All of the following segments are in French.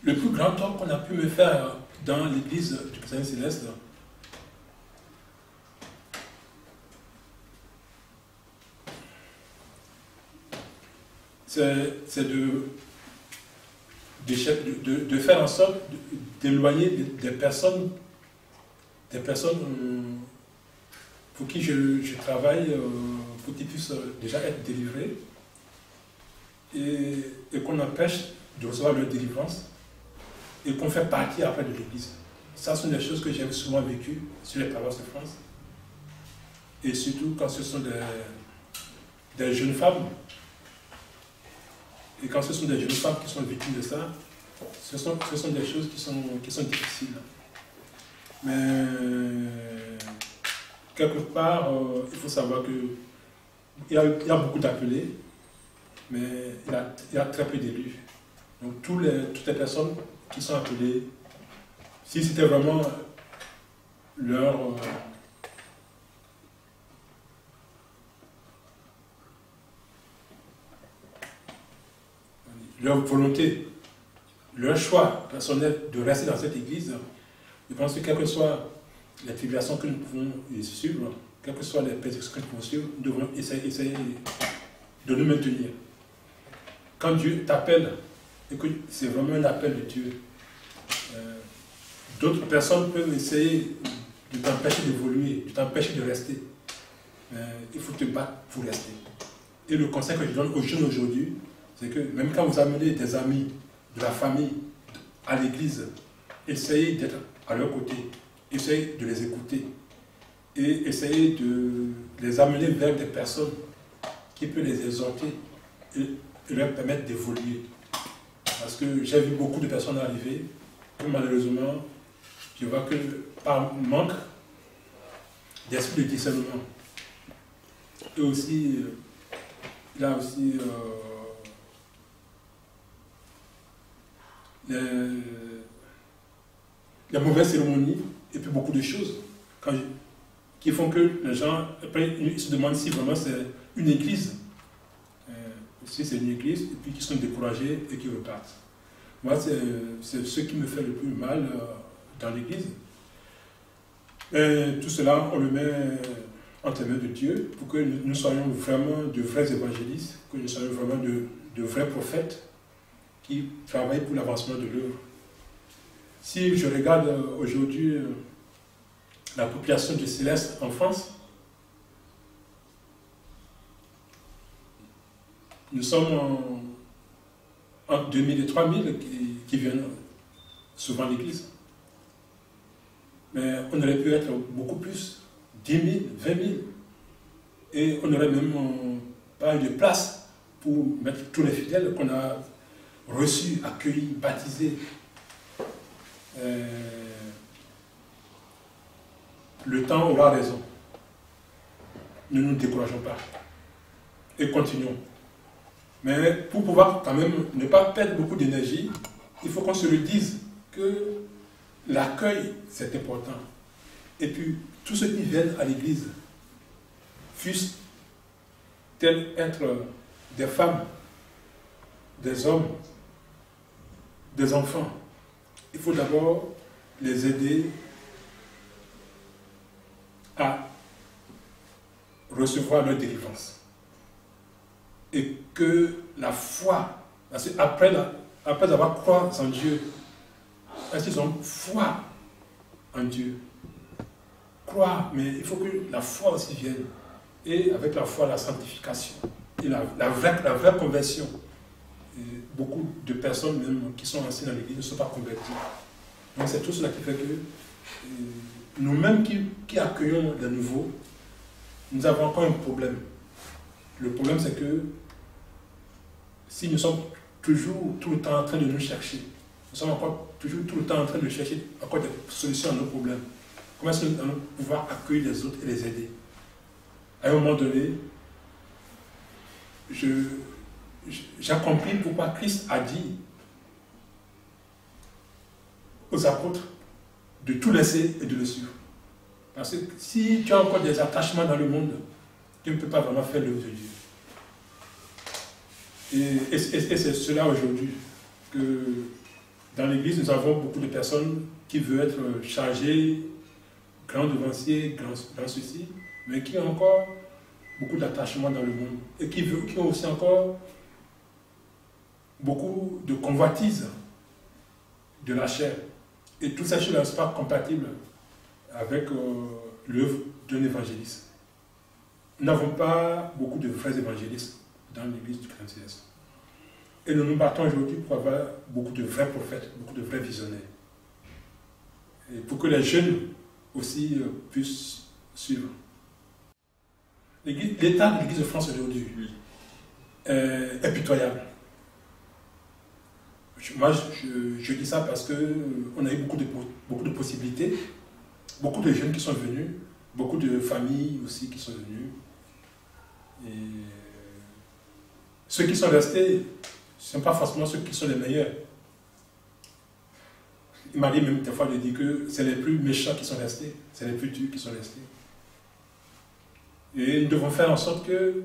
Le plus grand tort qu'on a pu me faire dans l'église du Père Céleste, c'est de faire en sorte d'éloigner des personnes pour qui je travaille, pour qu'ils puissent déjà être délivrés et qu'on empêche de recevoir leur délivrance et qu'on fait partie après de l'église. Ça, ce sont des choses que j'ai souvent vécues sur les paroisses de France. Et surtout quand ce sont des jeunes femmes. Et quand ce sont des jeunes femmes qui sont victimes de ça, ce sont des choses qui sont difficiles. Mais quelque part, il faut savoir qu'il y a beaucoup d'appelés, mais il y a très peu d'élus. Donc toutes les personnes qui sont appelées, si c'était vraiment leur volonté, leur choix personnel de rester dans cette église, je pense que quelles que soient les tribulations que nous pouvons suivre, quelles que soient les persécutions que nous pouvons suivre, nous devons essayer de nous maintenir. Quand Dieu t'appelle, et que c'est vraiment un appel de Dieu, d'autres personnes peuvent essayer de t'empêcher d'évoluer, de t'empêcher de rester. Il faut te battre pour rester. Et le conseil que je donne aux jeunes aujourd'hui, c'est que même quand vous amenez des amis, de la famille à l'église, essayez d'être à leur côté, essayez de les écouter et essayez de les amener vers des personnes qui peuvent les exhorter et leur permettre d'évoluer. Parce que j'ai vu beaucoup de personnes arriver que malheureusement, je vois que par manque d'esprit de discernement. Et aussi, il y a aussi les mauvaises cérémonies et puis beaucoup de choses qui font que les gens après, ils se demandent si vraiment c'est une église. Si c'est une église, et puis qui sont découragés et qui repartent. Moi, c'est ce qui me fait le plus mal dans l'église. Tout cela, on le met entre les mains de Dieu pour que nous soyons vraiment de vrais évangélistes, que nous soyons vraiment de vrais prophètes qui travaillent pour l'avancement de l'œuvre. Si je regarde aujourd'hui la population du Céleste en France, nous sommes entre 2000 et 3000 qui viennent souvent à l'église. Mais on aurait pu être beaucoup plus, 10 000, 20 000. Et on n'aurait même pas eu de place pour mettre tous les fidèles qu'on a reçus, accueillis, baptisés. Le temps aura raison. Ne nous décourageons pas. Et continuons. Mais pour pouvoir quand même ne pas perdre beaucoup d'énergie, il faut qu'on se le dise que l'accueil, c'est important. Et puis, tous ceux qui viennent à l'église, fussent-elles être des femmes, des hommes, des enfants, il faut d'abord les aider à recevoir leur délivrance. Et que la foi, parce qu'après avoir croire en Dieu, parce qu'ils ont foi en Dieu, croire, mais il faut que la foi aussi vienne. Et avec la foi, la sanctification. Et la vraie conversion. Et beaucoup de personnes même qui sont anciennes dans l'église ne sont pas converties. Donc c'est tout cela qui fait que nous-mêmes qui accueillons de nouveau, nous avons encore un problème. Le problème c'est que si nous sommes toujours tout le temps en train de nous chercher, nous sommes encore toujours tout le temps en train de chercher encore des solutions à nos problèmes. Comment est-ce que nous allons pouvoir accueillir les autres et les aider? À un moment donné, j'ai compris pourquoi Christ a dit aux apôtres de tout laisser et de le suivre. Parce que si tu as encore des attachements dans le monde, tu ne peux pas vraiment faire l'œuvre de Dieu. Et c'est cela aujourd'hui, que dans l'Église, nous avons beaucoup de personnes qui veulent être chargées, grands devanciers, grands ceci, mais qui ont encore beaucoup d'attachements dans le monde et qui ont aussi encore beaucoup de convoitises de la chair. Et tout ça, ne sont pas compatibles avec l'œuvre d'un évangéliste. Nous n'avons pas beaucoup de vrais évangélistes dans l'église du Christ. Et nous nous battons aujourd'hui pour avoir beaucoup de vrais prophètes, beaucoup de vrais visionnaires. Et pour que les jeunes aussi puissent suivre. L'état de l'Église de France aujourd'hui est pitoyable. Moi, je dis ça parce qu'on a eu beaucoup de possibilités, beaucoup de jeunes qui sont venus, beaucoup de familles aussi qui sont venues. Et ceux qui sont restés, ce ne sont pas forcément ceux qui sont les meilleurs. Il m'a dit même des fois de dire que c'est les plus méchants qui sont restés, c'est les plus durs qui sont restés. Et nous devons faire en sorte que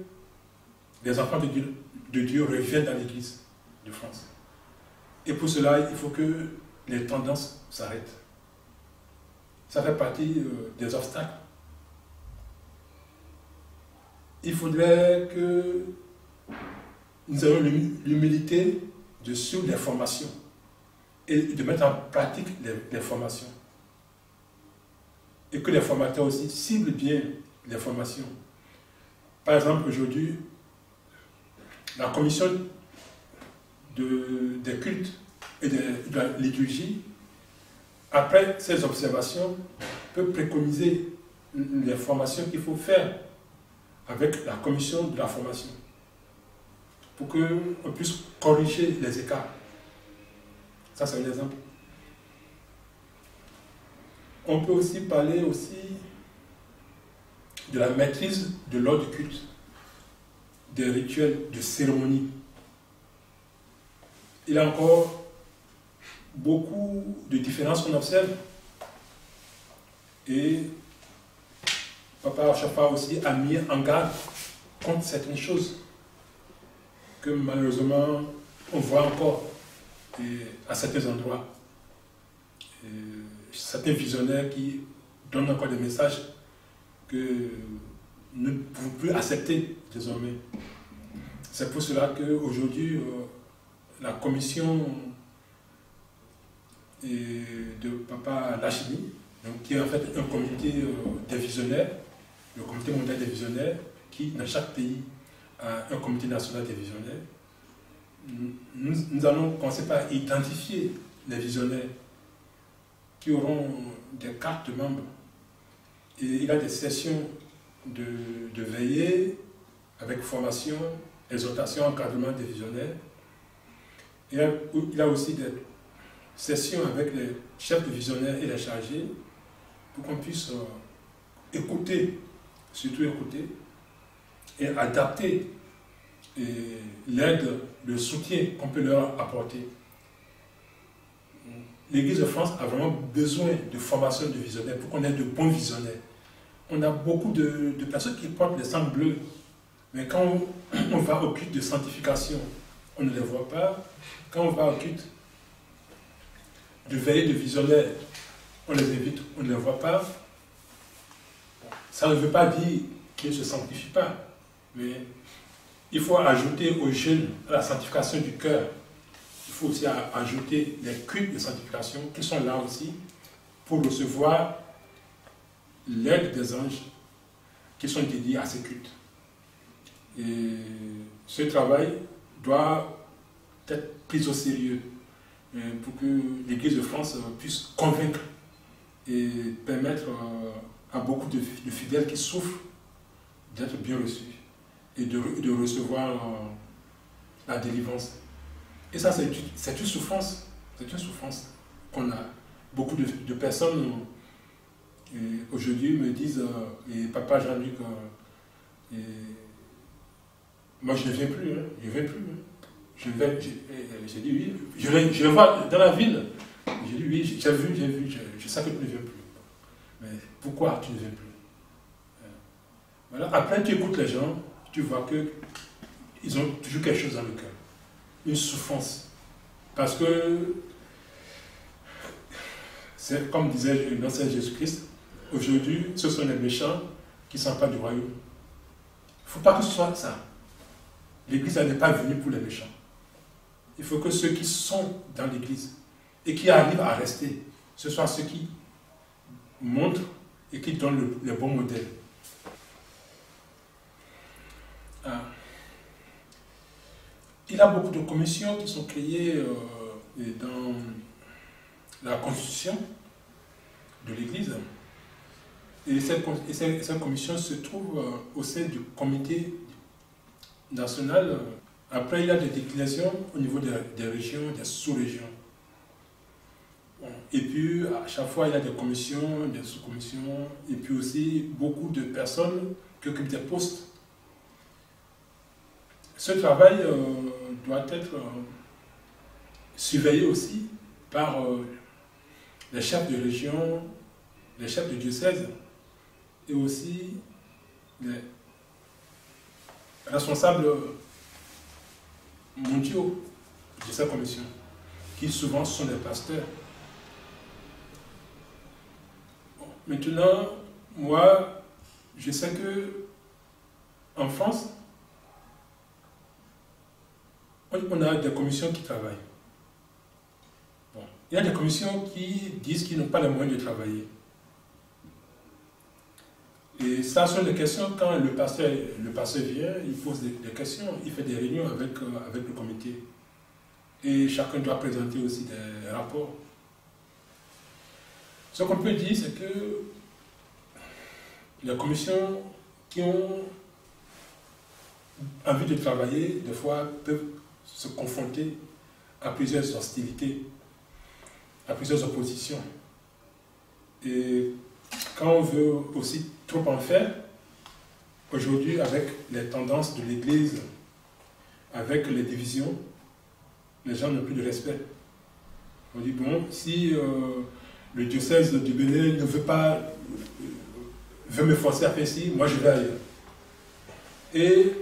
les enfants de Dieu reviennent dans l'Église de France. Et pour cela, il faut que les tendances s'arrêtent. Ça fait partie des obstacles. Il faudrait que nous ayons l'humilité de suivre les formations et de mettre en pratique les formations. Et que les formateurs aussi ciblent bien les formations. Par exemple, aujourd'hui, la commission des cultes et de la liturgie, après ces observations, peut préconiser les formations qu'il faut faire avec la commission de la formation pour qu'on puisse corriger les écarts. Ça, c'est un exemple. On peut aussi parler de la maîtrise de l'ordre du culte, des rituels, de cérémonies. Il y a encore beaucoup de différences qu'on observe. Et Papa Chafa aussi a mis en garde contre certaines choses que malheureusement on voit encore à certains endroits. Certains visionnaires qui donnent encore des messages que nous ne pouvons plus accepter désormais. C'est pour cela qu'aujourd'hui, la commission de Papa Lachini, qui est en fait un comité des visionnaires, le comité mondial des visionnaires, qui dans chaque pays a un comité national des visionnaires, nous allons commencer par identifier les visionnaires qui auront des cartes de membres. Et il y a des sessions de veillée avec formation, exhortation, encadrement des visionnaires. Il y a aussi des sessions avec les chefs de visionnaires et les chargés pour qu'on puisse écouter, surtout écouter, et adapter l'aide, le soutien qu'on peut leur apporter. L'Église de France a vraiment besoin de formation de visionnaires pour qu'on ait de bons visionnaires. On a beaucoup de personnes qui portent les sangs bleus, mais quand on va au culte de sanctification, on ne les voit pas. Quand on va au culte de veillée de visionnaires, on les évite, on ne les voit pas. Ça ne veut pas dire qu'ils ne se sanctifient pas, mais il faut ajouter aux jeunes à la sanctification du cœur. Il faut aussi ajouter les cultes de sanctification qui sont là aussi pour recevoir l'aide des anges qui sont dédiés à ces cultes. Et ce travail doit être pris au sérieux pour que l'Église de France puisse convaincre et permettre à beaucoup de fidèles qui souffrent d'être bien reçus et de recevoir la délivrance. Et ça, c'est une souffrance. C'est une souffrance qu'on a. Beaucoup de personnes aujourd'hui me disent, et Papa Jean-Luc Moi, je ne viens plus, hein. Je ne viens plus. Hein. J'ai dit oui. Je le vois dans la ville. J'ai dit oui, j'ai vu, je sais que tu ne viens plus. Mais pourquoi tu ne viens plus? Voilà. Après, tu écoutes les gens, tu vois qu'ils ont toujours quelque chose dans le cœur. Une souffrance. Parce que, c'est comme disait l'ancien Jésus-Christ, aujourd'hui, ce sont les méchants qui ne sont pas du royaume. Il ne faut pas que ce soit ça. L'Église n'est pas venue pour les méchants. Il faut que ceux qui sont dans l'Église et qui arrivent à rester, ce soient ceux qui montrent et qui donnent le bon modèle. Ah. Il y a beaucoup de commissions qui sont créées dans la constitution de l'Église. Et cette commission se trouve au sein du comité national. Après, il y a des déclinaisons au niveau des régions, des sous-régions. Et puis, à chaque fois, il y a des commissions, des sous-commissions, et puis aussi beaucoup de personnes qui occupent des postes. Ce travail doit être surveillé aussi par les chefs de région, les chefs de diocèse, et aussi les responsables mondiaux de cette commission, qui souvent sont des pasteurs. Bon, maintenant, moi, je sais que en France, on a des commissions qui travaillent. Bon, il y a des commissions qui disent qu'ils n'ont pas les moyens de travailler. Et ça sont des questions, quand le pasteur vient, il pose des questions, il fait des réunions avec le comité. Et chacun doit présenter aussi des rapports. Ce qu'on peut dire, c'est que les commissions qui ont envie de travailler, des fois, peuvent se confronter à plusieurs hostilités, à plusieurs oppositions. Et quand on veut aussi trop en faire, aujourd'hui, avec les tendances de l'Église, avec les divisions, les gens n'ont plus de respect. On dit, bon, si le diocèse du Bénin ne veut me forcer à faire ci, moi je vais ailleurs. Et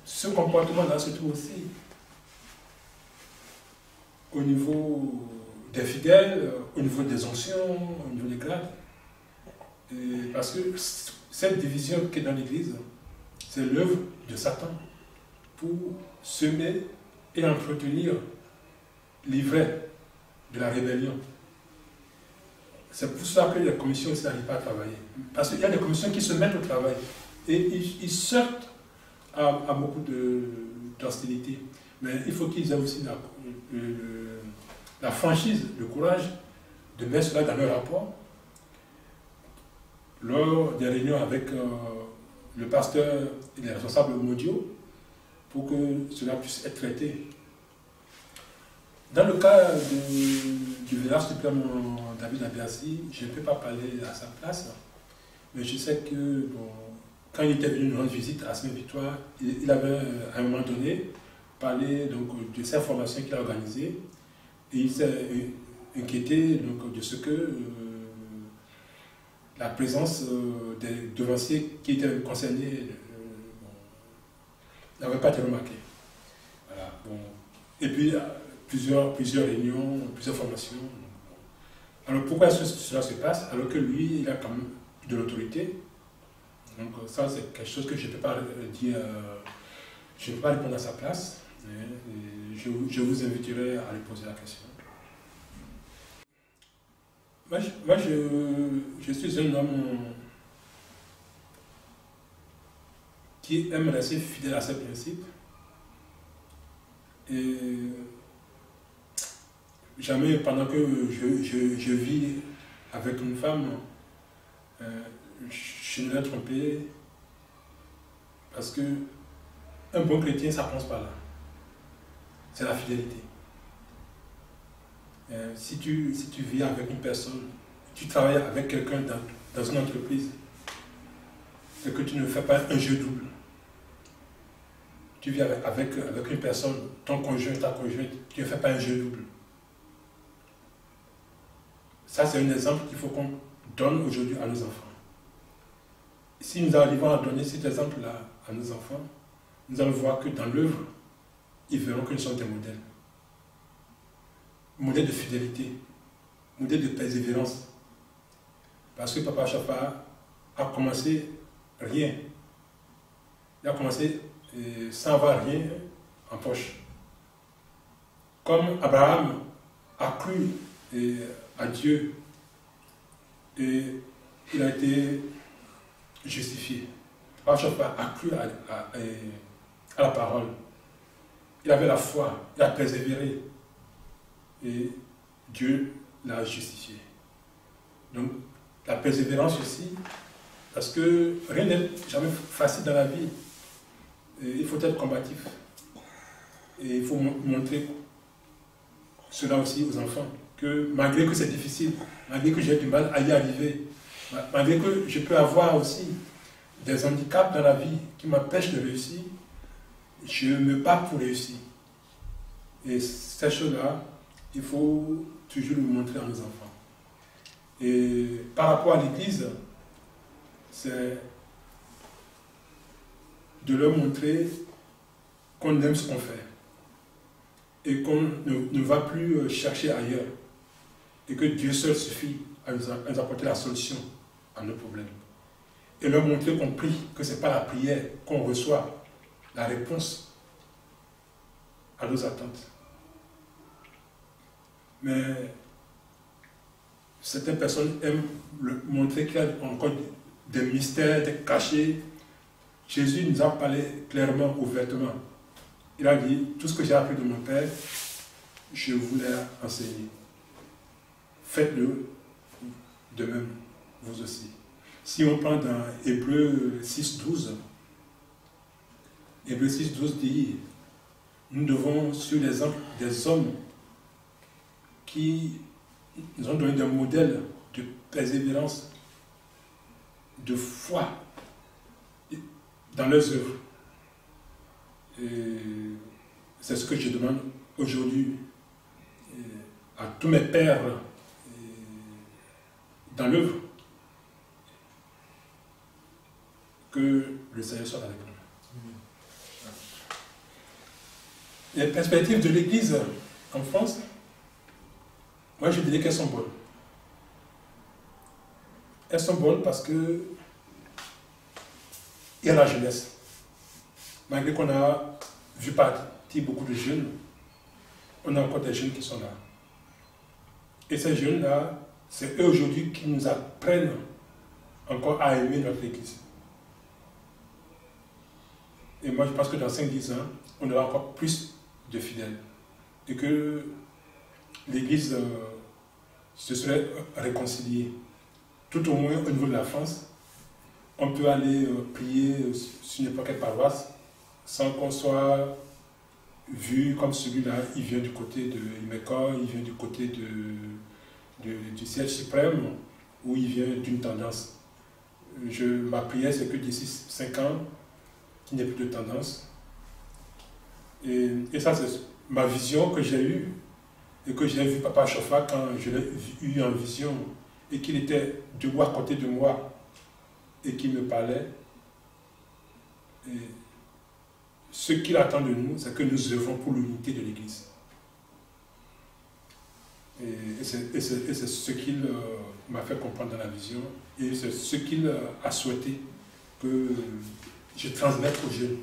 ce comportement-là se trouve aussi au niveau des fidèles, au niveau des anciens, au niveau des grades. Parce que cette division qui est dans l'Église, c'est l'œuvre de Satan pour semer et entretenir l'ivraie de la rébellion. C'est pour ça que les commissions aussi n'arrivent pas à travailler. Parce qu'il y a des commissions qui se mettent au travail et ils sortent à beaucoup d'hostilité. Mais il faut qu'ils aient aussi la franchise, le courage de mettre cela dans leur rapport. Lors des réunions avec le pasteur et les responsables mondiaux, pour que cela puisse être traité. Dans le cas du village supplément David Abiassi, je ne peux pas parler à sa place, mais je sais que bon, quand il était venu nous rendre visite à Saint-Victoire, il avait à un moment donné parlé donc, de ces formations qu'il a organisées et il s'est inquiété donc, de ce que la présence des devanciers qui étaient concernés n'avait pas été remarquée. Voilà, bon. Et puis, plusieurs réunions, plusieurs formations. Alors, pourquoi est-ce que cela se passe alors que lui, il a quand même de l'autorité? Donc, ça, c'est quelque chose que je ne peux pas dire, je ne peux pas répondre à sa place. Je vous inviterai à lui poser la question. Moi, je suis un homme qui aime rester fidèle à ses principes. Et jamais, pendant que je vis avec une femme, je ne l'ai trompé. Parce que un bon chrétien, ça ne pense pas là. C'est la fidélité. Si tu vis avec une personne, tu travailles avec quelqu'un dans une entreprise, c'est que tu ne fais pas un jeu double. tu vis avec une personne, ton conjoint, ta conjointe, tu ne fais pas un jeu double. Ça, c'est un exemple qu'il faut qu'on donne aujourd'hui à nos enfants. Si nous arrivons à donner cet exemple-là à nos enfants, nous allons voir que dans l'œuvre, ils verront que nous sommes des modèles. Modèles de fidélité, modèles de persévérance. Parce que Papa Shafa a commencé rien. Il a commencé sans avoir rien en poche. Comme Abraham a cru à Dieu et il a été justifié. Papa Shafa a cru à la parole. Il avait la foi, il a persévéré et Dieu l'a justifié. Donc la persévérance aussi, parce que rien n'est jamais facile dans la vie. Et il faut être combatif. Et il faut montrer cela aussi aux enfants, que malgré que c'est difficile, malgré que j'ai du mal à y arriver, malgré que je peux avoir aussi des handicaps dans la vie qui m'empêchent de réussir, je me bats pour réussir. Et ces choses-là, il faut toujours le montrer à nos enfants. Et par rapport à l'Église, c'est de leur montrer qu'on aime ce qu'on fait et qu'on ne va plus chercher ailleurs et que Dieu seul suffit à nous apporter la solution à nos problèmes. Et leur montrer qu'on prie, que ce n'est pas la prière qu'on reçoit, la réponse à nos attentes. Mais certaines personnes aiment montrer qu'il y a encore des mystères, des cachets. Jésus nous a parlé clairement, ouvertement. Il a dit, tout ce que j'ai appris de mon Père, je vous l'ai enseigné. Faites-le de même, vous aussi. Si on prend dans Hébreux 6.12, Hébreux 6.12 dit, nous devons suivre l'exemple des hommes qui nous ont donné des modèles de persévérance, de foi dans leurs œuvres. C'est ce que je demande aujourd'hui à tous mes pères dans l'œuvre, que le Seigneur soit avec nous. Les perspectives de l'Église en France, moi je dirais qu'elles sont bonnes. Elles sont bonnes parce que il y a la jeunesse. Malgré qu'on a vu partir beaucoup de jeunes, on a encore des jeunes qui sont là. Et ces jeunes-là, c'est eux aujourd'hui qui nous apprennent encore à aimer notre Église. Et moi je pense que dans 5-10 ans, on aura encore plus de fidèles. Et que l'Église se serait réconciliée. Tout au moins au niveau de la France, on peut aller prier sur n'importe quelle paroisse sans qu'on soit vu comme celui-là, il vient du côté de Imeko, il vient du côté du siège suprême, ou il vient d'une tendance. Ma prière, c'est que d'ici 5 ans, qu'il n'y ait plus de tendance. Et ça, c'est ma vision que j'ai eue, et que j'ai vu Papa Shafa quand je l'ai eu en vision, et qu'il était debout à côté de moi, et qu'il me parlait. Et ce qu'il attend de nous, c'est que nous œuvrons pour l'unité de l'Église. Et c'est ce qu'il m'a fait comprendre dans la vision, et c'est ce qu'il a souhaité que je transmette aux jeunes.